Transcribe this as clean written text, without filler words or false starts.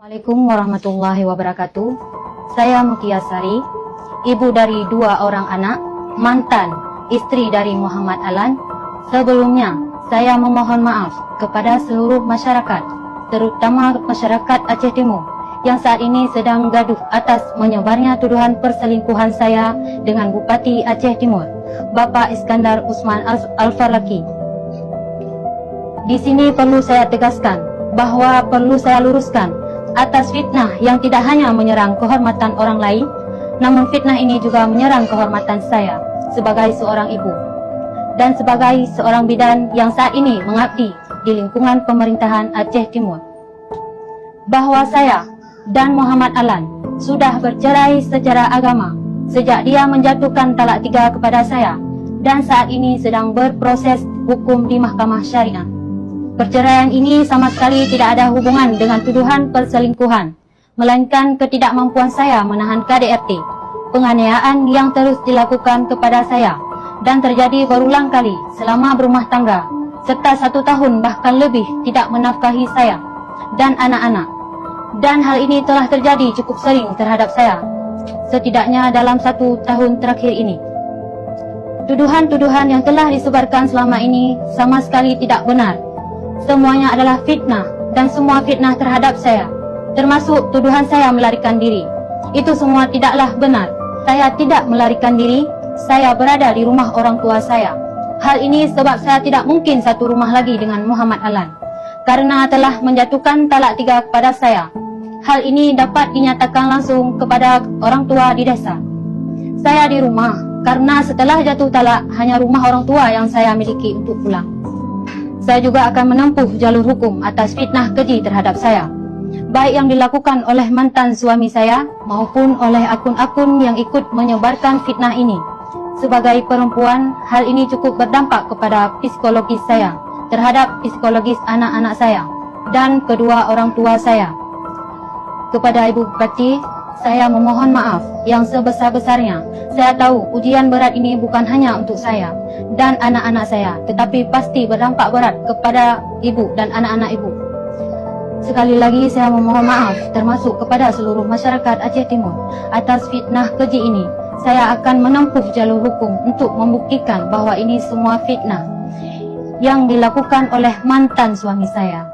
Assalamualaikum warahmatullahi wabarakatuh. Saya Mukia Sari, ibu dari 2 orang anak, mantan istri dari Muhammad Alan. Sebelumnya, saya memohon maaf kepada seluruh masyarakat, terutama masyarakat Aceh Timur, yang saat ini sedang gaduh atas menyebarnya tuduhan perselingkuhan saya dengan Bupati Aceh Timur, Bapak Iskandar Usman Al-Farlaki. Di sini perlu saya tegaskan bahwa perlu saya luruskan atas fitnah yang tidak hanya menyerang kehormatan orang lain, namun fitnah ini juga menyerang kehormatan saya sebagai seorang ibu dan sebagai seorang bidan yang saat ini mengabdi di lingkungan pemerintahan Aceh Timur. Bahwa saya dan Muhammad Alan sudah bercerai secara agama sejak dia menjatuhkan talak 3 kepada saya dan saat ini sedang berproses hukum di Mahkamah Syariah. Perceraian ini sama sekali tidak ada hubungan dengan tuduhan perselingkuhan, melainkan ketidakmampuan saya menahan KDRT, penganiayaan yang terus dilakukan kepada saya dan terjadi berulang kali selama berumah tangga, serta 1 tahun bahkan lebih tidak menafkahi saya dan anak-anak. Dan hal ini telah terjadi cukup sering terhadap saya, setidaknya dalam 1 tahun terakhir ini. Tuduhan-tuduhan yang telah disebarkan selama ini sama sekali tidak benar. Semuanya adalah fitnah dan semua fitnah terhadap saya, termasuk tuduhan saya melarikan diri. Itu semua tidaklah benar. Saya tidak melarikan diri, saya berada di rumah orang tua saya. Hal ini sebab saya tidak mungkin satu rumah lagi dengan Muhammad Alan, karena telah menjatuhkan talak 3 kepada saya. Hal ini dapat dinyatakan langsung kepada orang tua di desa. Saya di rumah karena setelah jatuh talak hanya rumah orang tua yang saya miliki untuk pulang. Saya juga akan menempuh jalur hukum atas fitnah keji terhadap saya, baik yang dilakukan oleh mantan suami saya maupun oleh akun-akun yang ikut menyebarkan fitnah ini. Sebagai perempuan, hal ini cukup berdampak kepada psikologis saya, terhadap psikologis anak-anak saya dan kedua orang tua saya. Kepada Ibu Bupati, saya memohon maaf yang sebesar-besarnya. Saya tahu ujian berat ini bukan hanya untuk saya dan anak-anak saya, tetapi pasti berdampak berat kepada ibu dan anak-anak ibu. Sekali lagi saya memohon maaf termasuk kepada seluruh masyarakat Aceh Timur atas fitnah keji ini. Saya akan menempuh jalur hukum untuk membuktikan bahwa ini semua fitnah yang dilakukan oleh mantan suami saya.